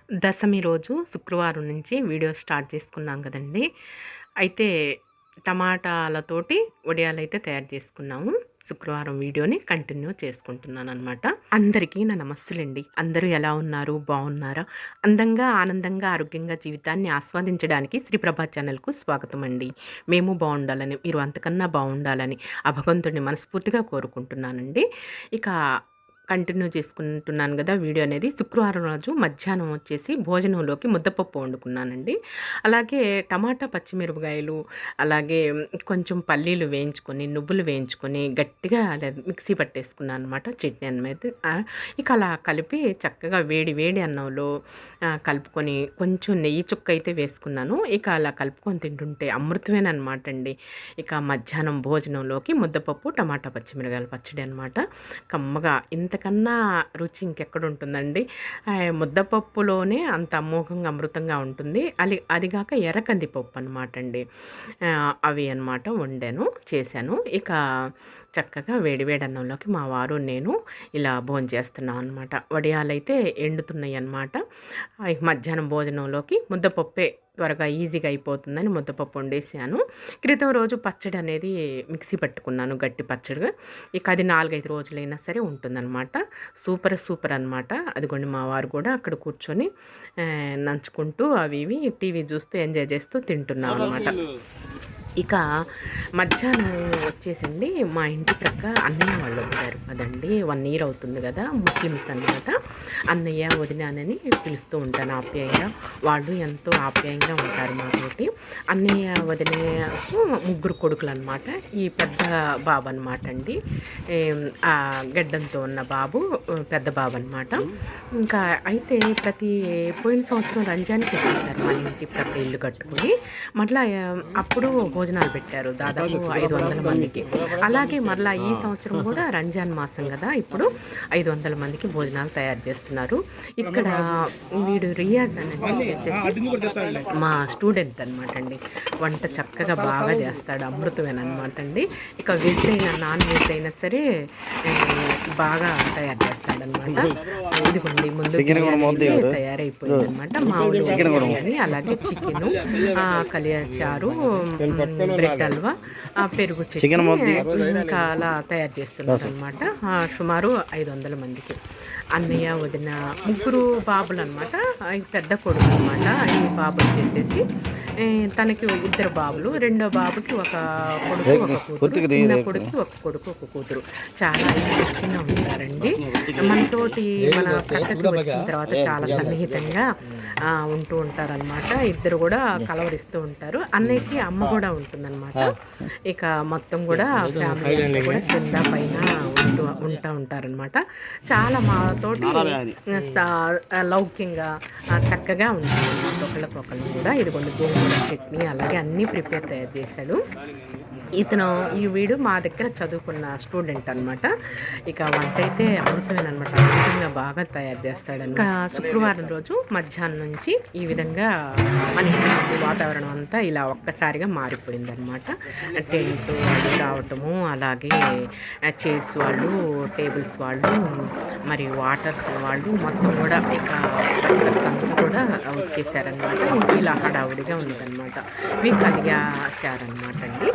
దశమి రోజు శుక్రవారం నుంచి వీడియో స్టార్ట్ చేసుకున్నాం కదండి. అయితే టమాటాలతోటి వడియాలైతే తయారు చేసుకున్నాము. శుక్రవారం వీడియోని కంటిన్యూ చేసుకుంటున్నాననమాట. అందరికీ నా నమస్సులండి. అందరూ ఎలా ఉన్నారు? బాగున్నారా? అందంగా, ఆనందంగా, ఆరోగ్యంగా జీవితాన్ని ఆస్వాదించడానికి శ్రీప్రభా ఛానల్‌కు స్వాగతం అండి. మేము బాగుండాలని, మీరు అంతకన్నా బాగుండాలని ఆ భగవంతుడిని మనస్ఫూర్తిగా కోరుకుంటున్నానండి. ఇక కంటిన్యూ చేసుకుంటున్నాను కదా వీడియో అనేది. శుక్రవారం రోజు మధ్యాహ్నం వచ్చేసి భోజనంలోకి ముద్దపప్పు వండుకున్నానండి. అలాగే టమాటా పచ్చిమిరపకాయలు, అలాగే కొంచెం పల్లీలు వేయించుకొని, నువ్వులు వేయించుకొని గట్టిగా మిక్సీ పట్టేసుకున్నాను అనమాట చట్నీ అనేది. ఇక అలా కలిపి చక్కగా వేడి వేడి అన్నంలో కలుపుకొని కొంచెం నెయ్యి చుక్క అయితే వేసుకున్నాను. ఇక అలా కలుపుకొని తింటుంటే అమృతమేనమాట అండి. ఇక మధ్యాహ్నం భోజనంలోకి ముద్దపప్పు టమాటా పచ్చిమిరపకాయల పచ్చడి అనమాట. కమ్మగా ఇంతకన్నా రుచి ఇంకెక్కడుంటుందండి. ముద్దపప్పులోనే అంత అమోఘంగా అమృతంగా ఉంటుంది. అదిగాక ఎర్రకందిపప్పు అనమాట అండి. అవి అనమాట వండాను, చేశాను. ఇక చక్కగా వేడివేడి అన్నంలోకి మా వారు నేను ఇలా భోంచేస్తున్నాం అనమాట. వడియాలైతే ఎండుతున్నాయి అన్నమాట. మధ్యాహ్నం భోజనంలోకి ముద్దపప్పే త్వరగా ఈజీగా అయిపోతుందని ముద్దపప్పు వండేసాను. క్రితం రోజు పచ్చడి అనేది మిక్సీ పట్టుకున్నాను, గట్టి పచ్చడిగా. ఇక అది 4-5 రోజులైనా సరే ఉంటుందన్నమాట. సూపర్ అనమాట. అదిగోండి మా వారు కూడా అక్కడ కూర్చొని నంచుకుంటూ అవి ఇవి టీవీ చూస్తూ ఎంజాయ్ చేస్తూ తింటున్నాం అనమాట. ఇక మధ్యాహ్నం వచ్చేసండి మా ఇంటి ప్రక్క అన్నయ్య వాళ్ళు వచ్చారు కదండి. 1 ఇయర్ అవుతుంది కదా, ముస్లిమ్స్ అనమాట. అన్నయ్య వదినానని పిలుస్తూ ఉంటాను ఆప్యాయంగా. వాళ్ళు ఎంతో ఆప్యాయంగా ఉంటారు మాతోటి. అన్నయ్య వదినకు 3 కొడుకులు అనమాట. ఈ పెద్ద బాబు అనమాట అండి, ఆ గడ్డంతో ఉన్న బాబు పెద్ద బాబు అనమాట. ఇంకా అయితే పోయిన సంవత్సరం రంజాన్కి వచ్చేసారు మన ఇంటి ప్రక్క ఇల్లు కట్టుకుని. మళ్ళీ అప్పుడు భోజనాలు పెట్టారు దాదాపు 500 మందికి. అలాగే మరలా ఈ సంవత్సరం కూడా రంజాన్ మాసం కదా, ఇప్పుడు 500 మందికి భోజనాలు తయారు చేస్తున్నారు. ఇక్కడ వీడు రియాజ్ అనేది మా స్టూడెంట్ అనమాట అండి. వంట చక్కగా బాగా చేస్తాడు, అమృతమేనమాట అండి. ఇక వెజ్ అయినా నాన్ వెజ్ అయినా సరే బాగా తయారు చేస్తాడనమాట. ఇదిగోండి ముందు తయారైపోయింది అనమాట. మామూలు బిర్యానీ, అలాగే చికెను, కలియాచారు, బ్రెడ్ హల్వా, పెరుగు చట్నీ, ఇంకా అలా తయారు చేస్తున్నారు అనమాట. సుమారు 500 మందికి. అన్నయ్య వదిన 3 బాబులు అనమాట. పెద్ద కొడుకు అనమాట. ఈ బాబులు చేసేసి తనకి 2 బాబులు, రెండో బాబుకి ఒక కొడుకు ఒక కూతురు, చిన్న కొడుకు ఒక కొడుకు ఒక కూతురు. చాలా చిన్న ఉంటారండి. మనతోటి మన పక్కకి వచ్చిన తర్వాత చాలా సన్నిహితంగా ఉంటూ ఉంటారనమాట. ఇద్దరు కూడా కలవరిస్తూ ఉంటారు. అన్నయ్యకి అమ్మ కూడా ఉంటుందన్నమాట. ఇక మొత్తం కూడా ఫ్యామిలీ కూడా కింద పైన ఉంటా ఉంటారనమాట. చాలా మాతోటి లౌక్యంగా చక్కగా ఉంటుంది ఒకళ్ళకొకళ్ళు కూడా. ఇదిగోండి గోంగూర చట్నీ, అలాగే అన్నీ తయారు చేశాడు. ఇతను వీడు మా దగ్గర చదువుకున్న స్టూడెంట్ అనమాట. ఇక వంట అయితే అమృతమేనమాట. అద్భుతంగా బాగా తయారు చేస్తాడు. ఇంకా శుక్రవారం రోజు మధ్యాహ్నం నుంచి ఈ విధంగా మన వాతావరణం అంతా ఇలా ఒక్కసారిగా మారిపోయిందనమాట. టెంట్ రావటము, అలాగే చైర్స్ వాళ్ళు, టేబుల్స్ వాళ్ళు, మరి వాటర్ వాళ్ళు మొత్తం కూడా ఇక అంతా కూడా వచ్చేసారనమాట. ఇలా హడావుడిగా ఉందన్నమాట. ఇవి కలిగాశారనమాట అండి.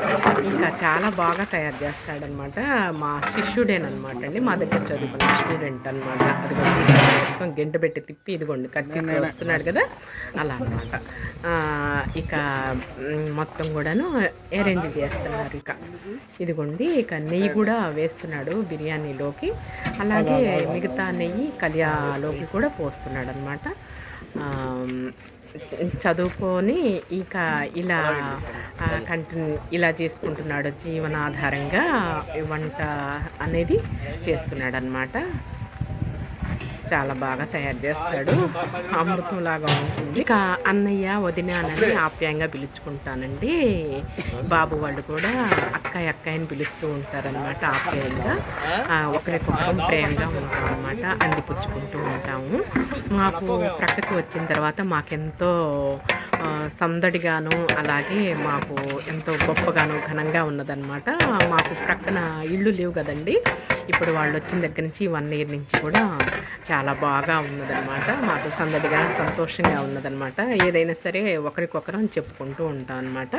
ఇంకా చాలా బాగా తయారు చేస్తాడనమాట. మా శిష్యుడేనమాట అండి, మా దగ్గర చదువుకున్న స్టూడెంట్ అనమాట. అది గంట పెట్టి తిప్పి ఇదిగోండి ఖచ్చితంగా వస్తున్నాడు కదా, అలా అనమాట. ఇక మొత్తం కూడాను అరేంజ్ చేస్తున్నారు. ఇక ఇదిగోండి ఇక నెయ్యి కూడా వేస్తున్నాడు బిర్యానీలోకి, అలాగే మిగతా నెయ్యి కలియాలోకి కూడా పోస్తున్నాడు అనమాట. చదువుకొని ఇక ఇలా చేసుకుంటున్నాడు. జీవనాధారంగా వంట అనేది చేస్తున్నాడు అనమాట. చాలా బాగా తయారు చేస్తాడు, అమృతంలాగా ఉంటుంది. ఇక అన్నయ్య వదిన అని ఆప్యాయంగా పిలుచుకుంటానండి. బాబు వాళ్ళు కూడా అక్కాయని పిలుస్తూ ఉంటారనమాట ఆప్యాయంగా. ఒకరికొకరు ప్రేమగా ఉంటాం అనమాట, అందిపుచ్చుకుంటూ ఉంటాము. మాకు ప్రక్కకి వచ్చిన తర్వాత మాకెంతో సందడిగాను అలాగే మాకు ఎంతో గొప్పగాను ఘనంగా ఉన్నదనమాట. మాకు ప్రక్కన ఇళ్ళు లేవు కదండి. ఇప్పుడు వాళ్ళు వచ్చిన దగ్గర నుంచి 1 ఇయర్ నుంచి కూడా చాలా బాగా ఉన్నదనమాట. మాకు సందడిగా సంతోషంగా ఉన్నదనమాట. ఏదైనా సరే ఒకరికొకరం చెప్పుకుంటూ ఉంటాం అనమాట.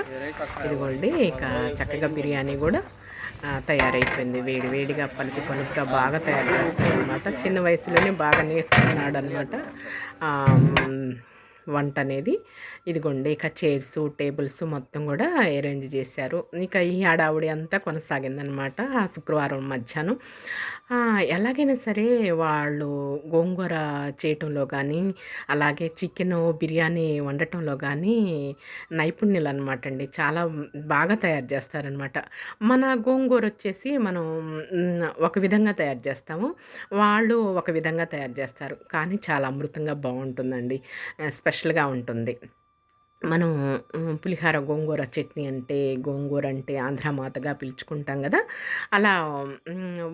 ఇదిగోండి ఇక చక్కగా బిర్యానీ కూడా తయారైపోయింది. వేడి వేడిగా పలుకు పలుకుగా బాగా తయారు చేస్తాడనమాట. చిన్న వయసులోనే బాగా నేర్చుకున్నాడు అనమాట వంట అనేది. ఇదిగోండి ఇక చైర్స్ టేబుల్స్ మొత్తం కూడా అరేంజ్ చేశారు. ఇక ఈ హడావుడి అంతా కొనసాగిందనమాట శుక్రవారం మధ్యాహ్నం. ఎలాగైనా సరే వాళ్ళు గోంగూర చేయటంలో కానీ అలాగే చికెను బిర్యానీ వండటంలో కానీ నైపుణ్యులు అనమాట అండి. చాలా బాగా తయారు చేస్తారనమాట. మన గోంగూర వచ్చేసి మనం ఒక విధంగా తయారు చేస్తాము, వాళ్ళు ఒక విధంగా తయారు చేస్తారు. కానీ చాలా అమృతంగా బాగుంటుందండి, స్పెషల్గా ఉంటుంది. మనం పులిహార గోంగూర చట్నీ అంటే గోంగూర అంటే ఆంధ్రమాతగా పిలుచుకుంటాం కదా. అలా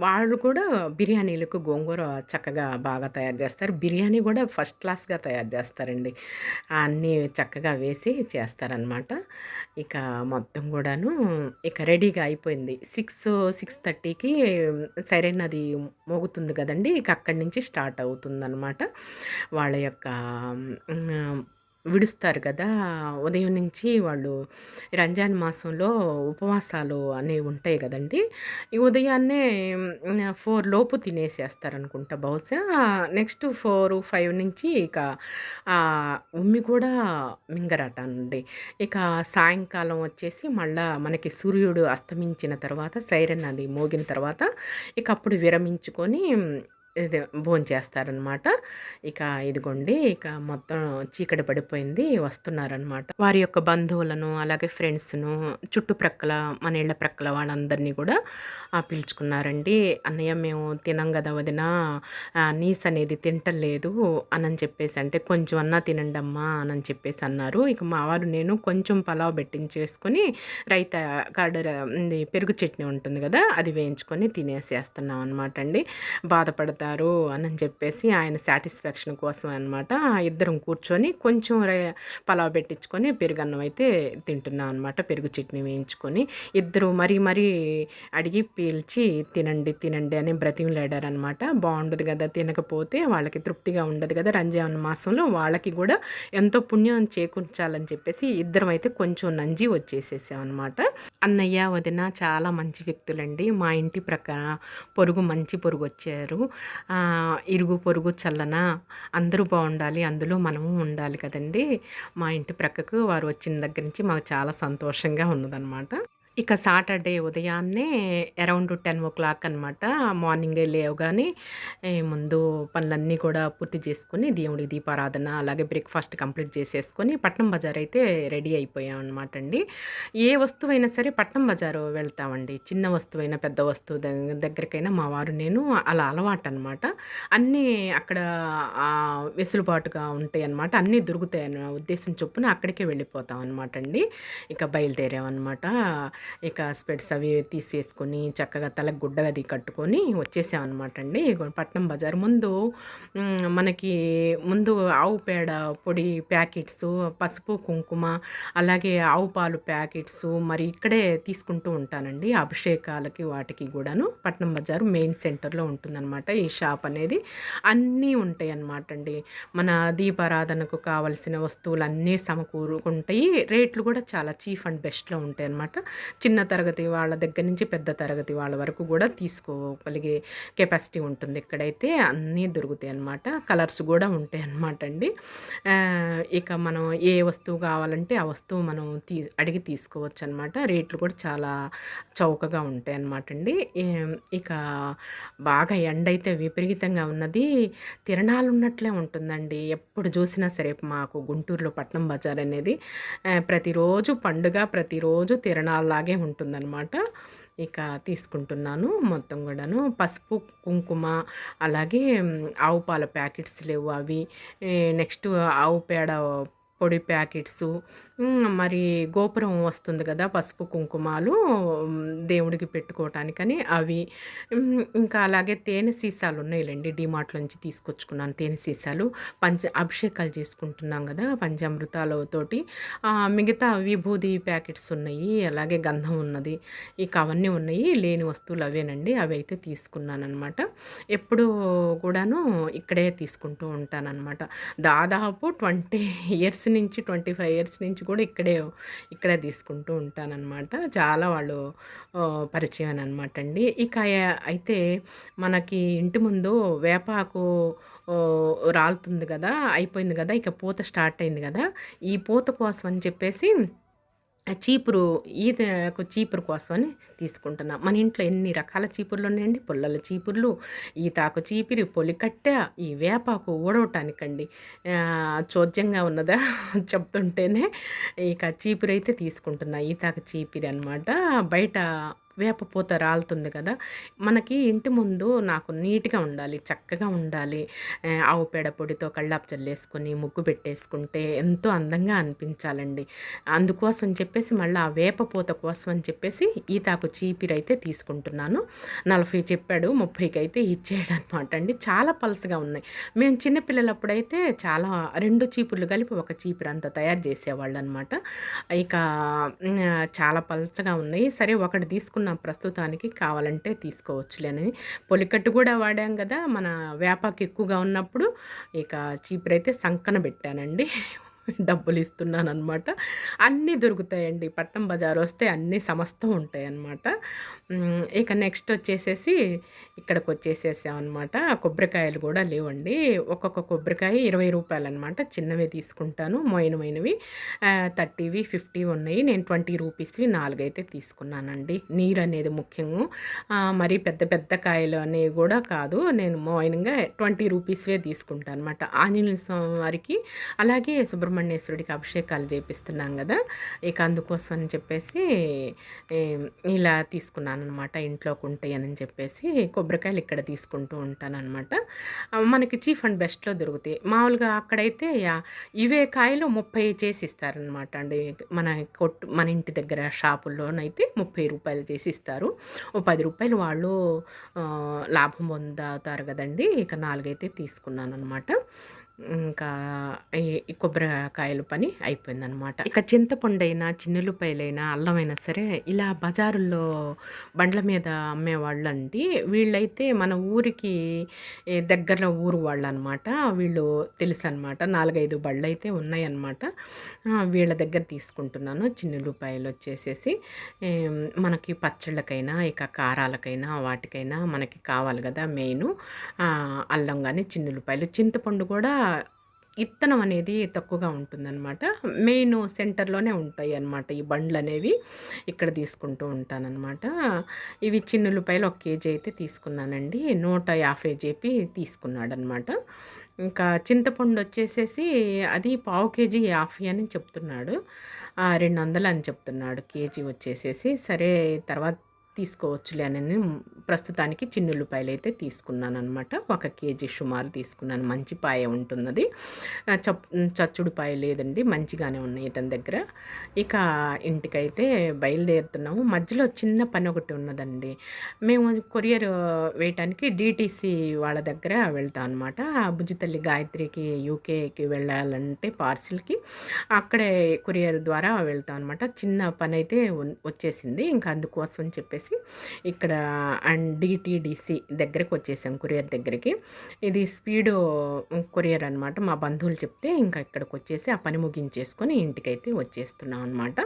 వాళ్ళు కూడా బిర్యానీలకు గోంగూర చక్కగా బాగా తయారు చేస్తారు. బిర్యానీ కూడా ఫస్ట్ క్లాస్గా తయారు చేస్తారండి. అన్నీ చక్కగా వేసి చేస్తారనమాట. ఇక మొత్తం కూడాను ఇక రెడీగా అయిపోయింది. 6:30కి సైరన్ అది మోగుతుంది కదండి. ఇక అక్కడి నుంచి స్టార్ట్ అవుతుందన్నమాట. వాళ్ళ యొక్క విడుస్తారు కదా. ఉదయం నుంచి వాళ్ళు రంజాన్ మాసంలో ఉపవాసాలు అనేవి ఉంటాయి కదండి. ఈ ఉదయాన్నే 4 లోపు తినేసేస్తారనుకుంటా బహుశా. నెక్స్ట్ 4, 5 నుంచి ఇక ఉమ్మి కూడా మింగరట అండి. ఇక సాయంకాలం వచ్చేసి మళ్ళా మనకి సూర్యుడు అస్తమించిన తర్వాత సైరన్ అది మోగిన తర్వాత ఇక అప్పుడు విరమించుకొని ఇదే భోంచేస్తారనమాట. ఇక ఇదిగోండి ఇక మొత్తం చీకటి పడిపోయింది, వస్తున్నారనమాట. వారి యొక్క బంధువులను అలాగే ఫ్రెండ్స్ను చుట్టుప్రక్కల మన ఇళ్ళ ప్రక్కల వాళ్ళందరినీ కూడా పిలుచుకున్నారండి. అన్నయ్య మేము తినం కదా వదిన, నీస్ అనేది తింటలేదు అని చెప్పేసి అంటే కొంచెం అన్నా తినండి అమ్మా అని చెప్పేసి అన్నారు. ఇక మా వారు నేను కొంచెం పలావ్ పెట్టించేసుకొని రైతా పెరుగు చట్నీ ఉంటుంది కదా అది వేయించుకొని తినేసేస్తున్నాం అనమాట అండి. బాధపడతారు అని చెప్పేసి ఆయన సాటిస్ఫాక్షన్ కోసం అనమాట. ఇద్దరం కూర్చొని కొంచెం పలావ్ పెట్టించుకొని పెరుగన్నం అయితే తింటున్నాం అనమాట. పెరుగు చట్నీ వేయించుకొని ఇద్దరు మరీ అడిగి పీల్చి తినండి తినండి అని బ్రతిమలాడారనమాట. బాగుండదు కదా తినకపోతే, వాళ్ళకి తృప్తిగా ఉండదు కదా. రంజాన్ మాసంలో వాళ్ళకి కూడా ఎంతో పుణ్యం చేకూర్చాలని చెప్పేసి ఇద్దరం అయితే కొంచెం నంజి వచ్చేసేసాం అనమాట. అన్నయ్య వదిన చాలా మంచి వ్యక్తులండి. మా ఇంటి ప్రక్కన మంచి పొరుగు వచ్చారు. ఇరుగు పొరుగు చల్లన అందరూ బాగుండాలి, అందులో మనము ఉండాలి కదండి. మా ఇంటి ప్రక్కకు వారు వచ్చిన దగ్గర నుంచి మాకు చాలా సంతోషంగా ఉన్నదనమాట. ఇక సాటర్డే ఉదయాన్నే అరౌండ్ 10 అనమాట. మార్నింగే లేవగానే ముందు పనులన్నీ కూడా పూర్తి చేసుకొని దేవుడి దీపారాధన అలాగే బ్రేక్ఫాస్ట్ కంప్లీట్ చేసేసుకొని పట్నం బజార్ అయితే రెడీ అయిపోయాం అనమాట అండి. ఏ వస్తువైనా సరే పట్నం బజారు వెళ్తామండి. చిన్న వస్తువైనా పెద్ద వస్తువు దగ్గరికైనా మా వారు నేను అలా అలవాటు అనమాట. అన్నీ అక్కడ వెసులుబాటుగా ఉంటాయి అనమాట. అన్నీ దొరుకుతాయి అన్న ఉద్దేశం చొప్పున అక్కడికే వెళ్ళిపోతాం అనమాట అండి. ఇక బయలుదేరామన్నమాట. ఇక స్పెట్స్ అవి తీసేసుకొని చక్కగా తలకు గుడ్డగది కట్టుకొని వచ్చేసామన్నమాట అండి. పట్నం బజార్ మనకి ముందు ఆవు పేడ పొడి ప్యాకెట్స్, పసుపు కుంకుమ అలాగే ఆవు పాలు ప్యాకెట్స్ మరి ఇక్కడే తీసుకుంటూ ఉంటానండి. అభిషేకాలకి వాటికి కూడాను పట్నం బజారు మెయిన్ సెంటర్లో ఉంటుందన్నమాట ఈ షాప్ అనేది. అన్నీ ఉంటాయి అన్నమాట అండి. మన దీపారాధనకు కావలసిన వస్తువులు అన్నీ సమకూరుకుంటాయి. రేట్లు కూడా చాలా చీప్ అండ్ బెస్ట్లో ఉంటాయి అన్నమాట. చిన్న తరగతి వాళ్ళ దగ్గర నుంచి పెద్ద తరగతి వాళ్ళ వరకు కూడా తీసుకోగలిగే కెపాసిటీ ఉంటుంది. ఇక్కడైతే అన్నీ దొరుకుతాయి అన్నమాట. కలర్స్ కూడా ఉంటాయి అన్నమాట అండి. ఇక మనం ఏ వస్తువు కావాలంటే ఆ వస్తువు మనం అడిగి తీసుకోవచ్చు అనమాట. రేట్లు కూడా చాలా చౌకగా ఉంటాయి అన్నమాట అండి. ఇక బాగా ఎండ అయితే విపరీతంగా ఉన్నది. తిరణాలు ఉన్నట్లే ఉంటుందండి. ఎప్పుడు చూసినా సరే మాకు గుంటూరులో పట్నం బజార్ అనేది ప్రతిరోజు పండుగ, ప్రతిరోజు తిరణాల్లాగే ఉంటుందన్నమాట. ఇక తీసుకుంటున్నాను మొత్తం కూడాను. పసుపు కుంకుమ అలాగే ఆవు పాల ప్యాకెట్స్ లేవు అవి, నెక్స్ట్ ఆవు పేడ పొడి ప్యాకెట్సు మరి గోపురం వస్తుంది కదా! పసుపు, కుంకుమాలు దేవుడికి పెట్టుకోవటానికని అవి. ఇంకా అలాగే తేనె సీసాలున్నాయిలెండి. డీమార్ట్‌లో నుంచి తీసుకొచ్చుకున్నాను తేనె సీసాలు. అభిషేకాలు చేసుకుంటున్నాం గదా! పంచామృతాలతోటి. మిగతా విభూది ప్యాకెట్స్ ఉన్నాయి. అలాగే గంధం ఉన్నది. ఇక అవన్నీ ఉన్నాయి. లేని వస్తువులు అవేనండి. అవైతే తీసుకున్నాననమాట. ఎప్పుడూ కూడాను ఇక్కడే తీసుకుంటూ ఉంటాననమాట. దాదాపు 20 ఇయర్స్ నుంచి 25 ఇయర్స్ నుంచి కూడా ఇక్కడే తీసుకుంటూ ఉంటాననమాట. చాలా వాళ్ళు పరిచయం అనమాట అండి. ఇక అయితే మనకి ఇంటి ముందు వేపాకు రాలుతుంది గదా! అయిపోయింది గదా! ఇక పూత స్టార్ట్ అయింది గదా! ఈ పూత కోసం అని చెప్పేసి చీపురు ఈతకు చీపురు కోసమని తీసుకుంటున్నా. మన ఇంట్లో ఎన్ని రకాల చీపుర్లున్నాయండి. పుల్లల చీపుర్లు, ఈతాకు చీపిరి, పొలికట్టె, ఈ వేపాకు ఊడవటానికండి. చోద్యంగా ఉన్నదా చెప్తుంటేనే. ఇక చీపురైతే తీసుకుంటున్నా. ఈతాకు చీపిరి అనమాట. బయట వేప పూత రాలుతుంది కదా! మనకి ఇంటి ముందు నాకు నీట్‌గా ఉండాలి, చక్కగా ఉండాలి. ఆవు పేడ పొడితో కళ్ళాపు చల్లేసుకొని, ముగ్గు పెట్టేసుకుంటే ఎంతో అందంగా అనిపించాలండి. అందుకోసం చెప్పేసి మళ్ళీ ఆ వేప పూత కోసం అని చెప్పేసి ఈతాకు చీపిరైతే తీసుకుంటున్నాను. 40 చెప్పాడు, 30కి అయితే ఇచ్చాడనమాట అండి. చాలా పలసగా ఉన్నాయి. మేము చిన్న పిల్లలప్పుడైతే చాలా 2 చీపుర్లు కలిపి ఒక చీపురు అంత తయారు చేసేవాళ్ళనమాట. ఇక చాలా పలచగా ఉన్నాయి. సరే ఒకటి తీసుకున్నాం ప్రస్తుతానికి, కావాలంటే తీసుకోవచ్చులే అని. పొలికట్టు కూడా వాడాం కదా మన వేపాకు ఎక్కువగా ఉన్నప్పుడు. ఇక చీపురైతే సంకన పెట్టానండి. డబ్బులు ఇస్తున్నాననమాట. అన్నీ దొరుకుతాయండి. పట్నం బజార్ వస్తే అన్నీ సమస్తం ఉంటాయన్నమాట. ఇక నెక్స్ట్ వచ్చేసేసి ఇక్కడికి వచ్చేసేసామన్నమాట. కొబ్బరికాయలు కూడా లేవండి. ఒక్కొక్క కొబ్బరికాయ 20 రూపాయలన్నమాట. చిన్నవే తీసుకుంటాను, మోయినమైనవి. 30వి 50 ఉన్నాయి. నేను 20 రూపీస్వి 4 అయితే తీసుకున్నానండి. నీరు అనేది ముఖ్యము. మరీ పెద్ద పెద్ద కాయలు అనేవి కూడా కాదు. నేను మోయినంగా 20 రూపీస్వే తీసుకుంటాను అనమాట. ఆంజనేయ స్వామి వారికి అలాగే సుబ్రహ్మణ్యేశ్వరుడికి అభిషేకాలు చేపిస్తున్నాం కదా! ఇక అందుకోసం అని చెప్పేసి ఇలా తీసుకున్నానమాట. ఇంట్లోకి ఉంటాయని చెప్పేసి కొబ్బరికాయలు ఇక్కడ తీసుకుంటూ ఉంటానన్నమాట. మనకి చీఫ్ అండ్ బెస్ట్‌లో దొరుకుతాయి. మామూలుగా అక్కడైతే ఇవే కాయలు 30 చేసి ఇస్తారనమాట అండి. మన ఇంటి దగ్గర షాపుల్లోనైతే 30 రూపాయలు చేసి ఇస్తారు. ఓ 10 రూపాయలు వాళ్ళు లాభం పొందుతారు కదండీ. ఇక 4 అయితే తీసుకున్నానన్నమాట. ఇంకా ఈ కొబ్బరికాయల పని అయిపోయిందనమాట. ఇక చింతపండైనా, చిన్నుల్లిపాయలైనా, అల్లమైనా సరే ఇలా బజారుల్లో బండ్ల మీద అమ్మేవాళ్ళండి. వీళ్ళైతే మన ఊరికి దగ్గరలో ఊరు వాళ్ళనమాట. వీళ్ళు తెలుసనమాట. 4, 5 బళ్ళైతే ఉన్నాయన్నమాట. వీళ్ళ దగ్గర తీసుకుంటున్నాను. చిన్నుల్లిపాయలు వచ్చేసేసి మనకి పచ్చళ్ళకైనా, ఇక కారాలకైనా, వాటికైనా మనకి కావాలి కదా మెయిను. అల్లం గాని, చిన్నుల్లిపాయలు, చింతపండు కూడా ఇత్తనం అనేది తక్కువగా ఉంటుందన్నమాట. మెయిన్ సెంటర్‌లోనే ఉంటాయి అన్నమాట ఈ బండ్లనేవి. ఇక్కడ తీసుకుంటూ ఉంటానన్నమాట. ఇవి చిన్నుల్లిపాయలు 1 కేజీ అయితే తీసుకున్నానండి. 150 చెప్పి తీసుకున్నాడనమాట. ఇంకా చింతపండు వచ్చేసేసి అది పావు కేజీ 50 అని చెప్తున్నాడు. 200 అని చెప్తున్నాడు కేజీ వచ్చేసేసి. సరే తర్వాత తీసుకోవచ్చులే అని ప్రస్తుతానికి చిన్నుల్లిపాయలు అయితే తీసుకున్నానమాట. 1 కేజీ సుమారు తీసుకున్నాను. మంచి పాయ ఉంటున్నది. చచ్చుడు పాయ లేదండి, మంచిగానే ఉన్నాయి ఇతని దగ్గర. ఇక ఇంటికైతే బయలుదేరుతున్నాము. మధ్యలో చిన్న పని ఒకటి ఉన్నదండి. మేము కొరియర్ వేయటానికి డీటీసీ వాళ్ళ దగ్గర వెళ్తాం అనమాట. బుజ్జితల్లి గాయత్రికి యూకేకి వెళ్ళాలంటే పార్సిల్కి అక్కడే కొరియర్ ద్వారా వెళ్తాం అనమాట. చిన్న పని అయితే వచ్చేసింది. ఇంకా అందుకోసం అని చెప్పేసి ఇక్కడ అండ్ డిటీడీసీ దగ్గరికి వచ్చేసాం, కొరియర్ దగ్గరికి. ఇది స్పీడ్ కొరియర్ అనమాట. మా బంధువులు చెప్తే ఇంకా ఇక్కడికి వచ్చేసి ఆ పని ముగించేసుకొని ఇంటికైతే వచ్చేస్తున్నాం అనమాట.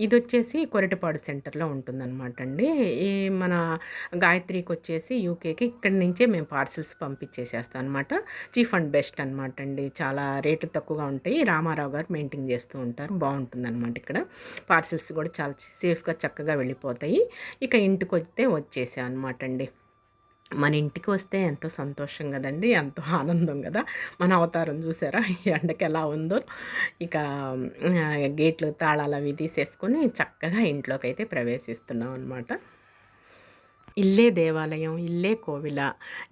ఇది వచ్చేసి కొరటపాడు సెంటర్లో ఉంటుందన్నమాట అండి. ఈ మన గాయత్రికి వచ్చేసి యూకేకి ఇక్కడి నుంచే మేము పార్సిల్స్ పంపించేసేస్తాం అనమాట. చీఫ్ అండ్ బెస్ట్ అనమాట అండి. చాలా రేట్లు తక్కువగా ఉంటాయి. రామారావు గారు మెయింటైన్ చేస్తూ ఉంటారు. బాగుంటుందన్నమాట. ఇక్కడ పార్సిల్స్ కూడా చాలా సేఫ్గా చక్కగా వెళ్ళిపోతాయి. ఇక ఇంటికి వస్తే వచ్చేసాం అనమాట అండి. మన ఇంటికి వస్తే ఎంతో సంతోషం కదండి, ఎంతో ఆనందం కదా. మన అవతారం చూసారా ఈ ఎండకి ఎలా ఉందో. ఇక గేట్లు తాళాలు అవి తీసేసుకొని చక్కగా ఇంట్లోకి అయితే ప్రవేశిస్తున్నాం అనమాట. ఇల్లే దేవాలయం, ఇల్లే కోవిల.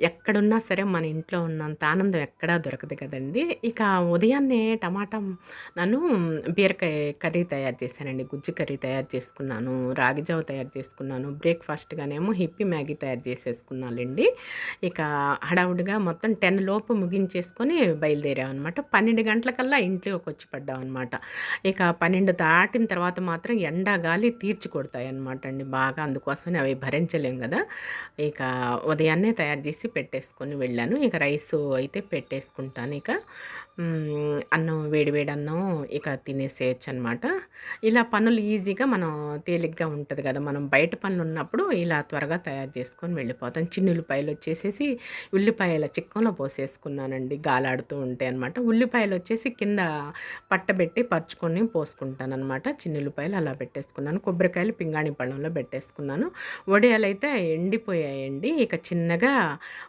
ఎక్కడున్నా సరే మన ఇంట్లో ఉన్నంత ఆనందం ఎక్కడా దొరకదు కదండీ! ఇక ఉదయాన్నే నన్ను బీరకాయ కర్రీ తయారు చేశానండి. గుజ్జు కర్రీ తయారు చేసుకున్నాను. రాగి జావ తయారు చేసుకున్నాను. బ్రేక్‌ఫాస్ట్‌గానేమో హిప్పీ మ్యాగీ తయారు చేసేసుకున్నాలెండి. ఇక హడావుడిగా మొత్తం 10 లోపు ముగించేసుకొని బయలుదేరామనమాట. 12 గంటలకల్లా ఇంట్లోకొచ్చి పడ్డామనమాట. ఇక 12 దాటిన తర్వాత మాత్రం ఎండ, గాలి తీర్చి కొడతాయన్నమాట అండి బాగా. అందుకోసమని అవి భరించలేం గదా! ఇక ఉదయాన్నే తయారు చేసి పెట్టేసుకొని వెళ్ళాను. ఇక రైసు అయితే పెట్టేసుకుంటాను ఇక. అన్నం వేడి వేడి అన్నం ఇక తినేసేయొచ్చనమాట. ఇలా పనులు ఈజీగా మనం తేలిగ్గా ఉంటది గదా! మనం బయట పనులున్నప్పుడు ఇలా త్వరగా తయారు చేసుకొని వెళ్ళిపోతాం. చిన్నుల్లిపాయలొచ్చేసేసి ఉల్లిపాయల చిక్కంలో పోసేసుకున్నానండి గాలాడుతూ ఉంటాయి అనమాట. ఉల్లిపాయలొచ్చేసి కింద పట్టబెట్టి పరుచుకొని పోసుకుంటాననమాట. చిన్నుల్లిపాయలు అలా పెట్టేసుకున్నాను. కొబ్బరికాయలు పింగాణి పళ్ళంలో పెట్టేసుకున్నాను. వడియాలైతే ఎండిపోయాయండి. ఇక చిన్నగా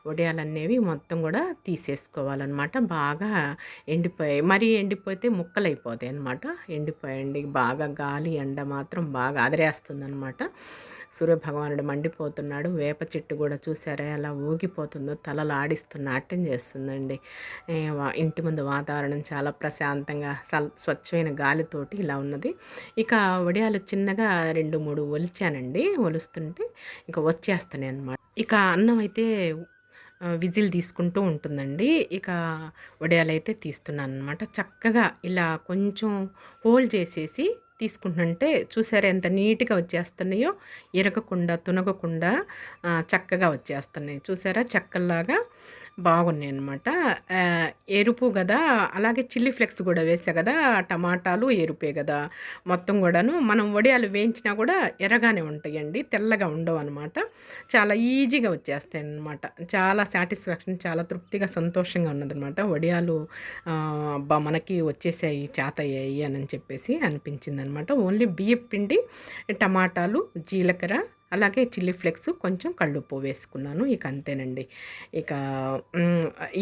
వడియాలనేవి మొత్తం గూడా తీసేసుకోవాలనమాట. బాగా ఎండిపోయాయి. మరీ ఎండిపోతే ముక్కలైపోతాయనమాట. ఎండిపోయాయండి. బాగా గాలి, ఎండ మాత్రం బాగా అదిరేస్తుందనమాట. సూర్యభగవానుడు మండిపోతున్నాడు. వేప చెట్టు కూడా చూసారా ఎలా ఊగిపోతుందో, తలలాడిస్తూ నాట్యం చేస్తుందండి. ఇంటి ముందు వాతావరణం చాలా ప్రశాంతంగా స్వచ్ఛమైన గాలితోటి ఇలా ఉన్నది. ఇక వడియాలు చిన్నగా 2, 3 ఒలిచానండి. ఒలుస్తుంటే ఇక వచ్చేస్తున్నాయి అనమాట. ఇక అన్నం అయితే విజిల్ తీసుకుంటూ ఉంటుందండి. ఇక వడియాలైతే తీస్తున్నాననమాట. చక్కగా ఇలా కొంచెం హోల్డ్ చేసేసి తీసుకుంటుంటే చూసారా ఎంత నీట్‌గా వచ్చేస్తున్నాయో. ఇరగకుండా, తునగకుండా చక్కగా వచ్చేస్తున్నాయి. చూసారా చెక్కల్లాగా బాగున్నాయన్నమాట. ఎరుపు గదా! అలాగే చిల్లీ ఫ్లేక్స్ గూడా వేసా గదా! టమాటాలు ఎరుపే గదా! మొత్తం గూడాను మనం వడియాలు వేయించినా గూడా ఎర్రగానే ఉంటాయండి. తెల్లగా ఉండవనమాట. చాలా ఈజీగా వచ్చేస్తాయన్నమాట. చాలా సాటిస్ఫాక్షన్, చాలా తృప్తిగా, సంతోషంగా ఉన్నదనమాట. వడియాలు అబ్బా! మనకి వచ్చేసాయి, చేతయ్యాయి అని చెప్పేసి అనిపించిందనమాట. ఓన్లీ బియ్యపు పిండి, టమాటాలు, జీలకర్ర అలాగే చిల్లీ ఫ్లేక్స్, కొంచెం కల్లుప్పు వేసుకున్నాను. ఇక అంతేనండి. ఇక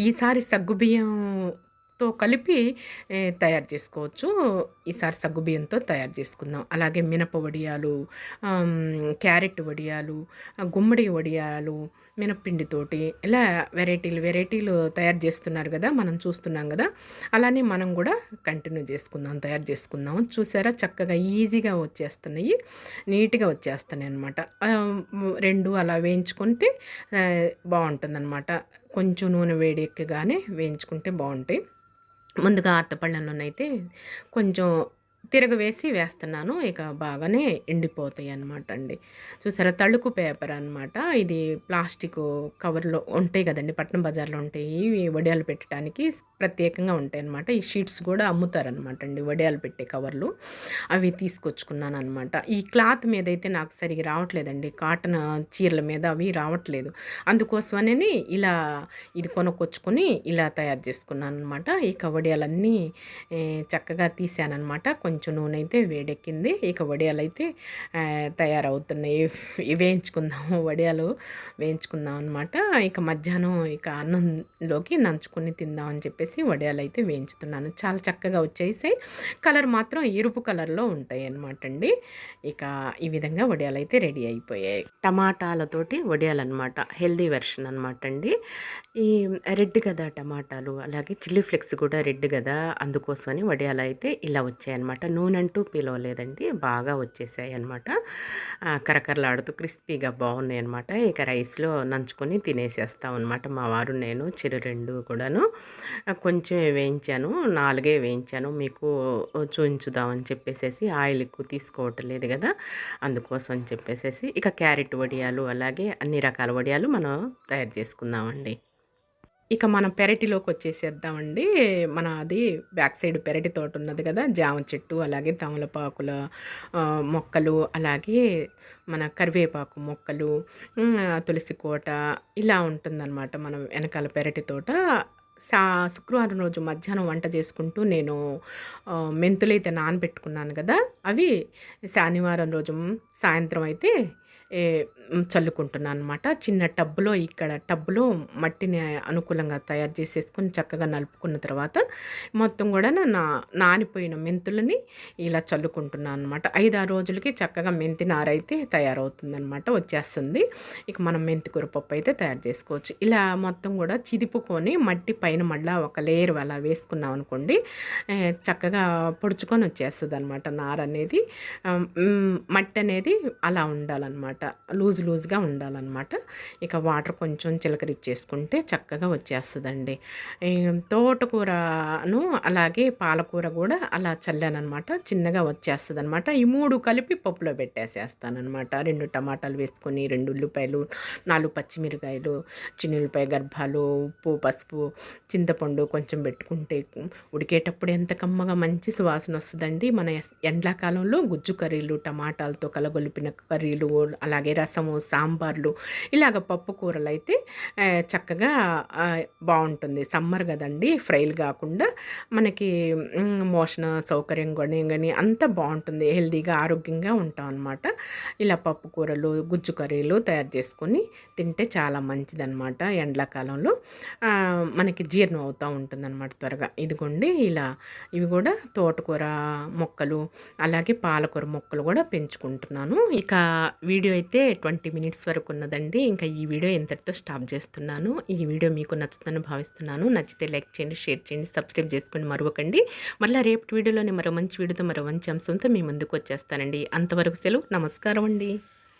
ఈసారి సగ్గుబియ్యంతో కలిపి తయారు చేసుకోవచ్చు. ఈసారి సగ్గుబియ్యంతో తయారు చేసుకుందాం. అలాగే మినప వడియాలు, క్యారెట్ వడియాలు, గుమ్మడి వడియాలు, మినప్పిండితోటి ఇలా వెరైటీలు తయారు చేస్తున్నారు కదా! మనం చూస్తున్నాం కదా! అలానే మనం కూడా కంటిన్యూ చేసుకుందాం, తయారు చేసుకుందాం. చూసారా చక్కగా ఈజీగా వచ్చేస్తున్నాయి, నీట్‌గా వచ్చేస్తున్నాయి అనమాట. 2 అలా వేయించుకుంటే బావుంటుందనమాట. కొంచెం నూనె వేడెక్కగానే వేయించుకుంటే బావుంటాయి. ముందుగా అరటిపళ్ళలోనైతే కొంచెం తిరగవేసి వేస్తున్నాను. ఇక బాగానే ఎండిపోతాయన్నమాట అండి. చూసారా తళుకు పేపర్ అనమాట. ఇది ప్లాస్టికు కవర్‌లో ఉంటాయి కదండీ! పట్నం బజార్‌లో ఉంటాయి. ఇవి వడియాలు పెట్టడానికి ప్రత్యేకంగా ఉంటాయన్నమాట. ఈ షీట్స్ కూడా అమ్ముతారనమాట అండి. వడియాలు పెట్టే కవర్లు. అవి తీసుకొచ్చుకున్నాననమాట. ఈ క్లాత్ మీదైతే నాకు సరిగ్గా రావట్లేదండి. కాటన్ చీరల మీద అవి రావట్లేదు. అందుకోసమని ఇలా ఇది కొనుక్కొచ్చుకొని ఇలా తయారు చేసుకున్నాననమాట. ఈ వడియాలన్నీ చక్కగా తీసాననమాట. కొంచెం నూనె అయితే వేడెక్కింది. ఇక వడియాలైతే తయారవుతున్నాయి. వేయించుకుందాము, వడియాలు వేయించుకుందాం అనమాట. ఇక మధ్యాహ్నం ఇక అన్నంలోకి నంచుకొని తిందామని చెప్పేసి వడియాలైతే వేయించుతున్నాను. చాలా చక్కగా వచ్చేసాయి. కలర్ మాత్రం ఎరుపు కలర్‌లో ఉంటాయి అనమాట అండి. ఇక ఈ విధంగా వడియాలైతే రెడీ అయిపోయాయి. టమాటాలతోటి వడియాలనమాట. హెల్తీ వెర్షన్ అనమాట అండి. ఈ రెడ్ కదా టమాటాలు, అలాగే చిల్లీ ఫ్లేక్స్ కూడా రెడ్ కదా! అందుకోసమని వడియాలైతే ఇలా వచ్చాయన్నమాట. నూనంటూ పిలవలేదండి. బాగా వచ్చేసాయన్నమాట. కరకరలాడుతూ క్రిస్పీగా బాగున్నాయన్నమాట. ఇక రైస్‌లో నంచుకొని తినేసేస్తామన్నమాట మా వారు నేను. చెరు 2 కూడాను. కొంచెం వేయించాను. 4 వేయించాను. మీకు చూయించుదామని చెప్పేసేసి ఆయిల్ ఎక్కువ తీసుకోవటం లేదు కదా! అందుకోసం అని చెప్పేసేసి ఇక క్యారెట్ వడియాలు అలాగే అన్ని రకాల వడియాలు మనం తయారు చేసుకుందామండి. ఇక మనం పెరటిలోకి వచ్చేసేద్దామండి. అది బ్యాక్ సైడ్ పెరటి తోట ఉన్నది కదా! జామ చెట్టు, అలాగే తమలపాకుల మొక్కలు, అలాగే మన కరివేపాకు మొక్కలు, తులసి కోట ఇలా ఉంటుందన్నమాట మనం వెనకాల పెరటి తోట. శుక్రవారం రోజు మధ్యాహ్నం వంట చేసుకుంటూ నేను మెంతులైతే నానబెట్టుకున్నాను కదా! అవి శనివారం రోజు సాయంత్రం అయితే చల్లుకుంటున్నాను అనమాట. చిన్న టబ్‌లో ఇక్కడ టబ్‌లో మట్టిని అనుకూలంగా తయారు చేసేసుకొని చక్కగా నలుపుకున్న తర్వాత మొత్తం కూడా నానిపోయిన మెంతులని ఇలా చల్లుకుంటున్నాను అనమాట. 5, 6 రోజులకి చక్కగా మెంతి నారైతే తయారవుతుందనమాట, వచ్చేస్తుంది. ఇక మనం మెంతి కూర పప్పు అయితే తయారు చేసుకోవచ్చు. ఇలా మొత్తం కూడా చిదుపుకొని మట్టి పైన మళ్ళీ ఒక లేయర్ అలా వేసుకున్నాం అనుకోండి, చక్కగా పొడుచుకొని వచ్చేస్తుంది అనమాట నార అనేది. మట్టి అనేది అలా ఉండాలన్నమాట, లూజ్గా ఉండాలన్నమాట. ఇక వాటర్ కొంచెం చిలకరిచ్చేసుకుంటే చక్కగా వచ్చేస్తుందండి. తోటకూరను అలాగే పాలకూర కూడా అలా చల్లానమాట, చిన్నగా వచ్చేస్తుంది అనమాట. ఈ 3 కలిపి పప్పులో పెట్టేసేస్తానమాట. 2 టమాటాలు వేసుకొని, 2 ఉల్లిపాయలు, 4 పచ్చిమిరకాయలు, చిన్న ఉల్లిపాయ గర్భాలు, ఉప్పు, పసుపు, చింతపండు కొంచెం పెట్టుకుంటే ఉడికేటప్పుడు ఎంత కమ్మగా మంచి సువాసన వస్తుందండి. మన ఎండాకాలంలో గుజ్జు కర్రీలు, టమాటాలతో కలగొలిపిన కర్రీలు, అలాగే రసము, సాంబార్లు, ఇలాగ పప్పు కూరలు అయితే చక్కగా బాగుంటుంది. సమ్మర్ కదండి, ఫ్రైలు కాకుండా మనకి మోషన్ సౌకర్యం కానీ అంతా బాగుంటుంది. హెల్తీగా ఆరోగ్యంగా ఉంటాం అనమాట. ఇలా పప్పు కూరలు, గుజ్జు కర్రీలు తయారు చేసుకొని తింటే చాలా మంచిదన్నమాట. ఎండాకాలంలో మనకి జీర్ణం అవుతూ ఉంటుందన్నమాట త్వరగా. ఇదిగోండి ఇలా ఇవి కూడా తోటకూర మొక్కలు, అలాగే పాలకూర మొక్కలు కూడా పెంచుకుంటున్నాను. ఇక వీడియో అయితే 20 మినిట్స్ వరకు ఉన్నదండి. ఇంకా ఈ వీడియో ఎంతటితో స్టాప్ చేస్తున్నాను. ఈ వీడియో మీకు నచ్చుతుందని భావిస్తున్నాను. నచ్చితే లైక్ చేయండి, షేర్ చేయండి, సబ్స్క్రైబ్ చేసుకోండి మరొకండి. మళ్ళీ రేపటి వీడియోలోనే మరో మంచి వీడియోతో, మరో మంచి అంశంతో మీ ముందుకు వచ్చేస్తానండి. అంతవరకు సెలవు. నమస్కారం అండి.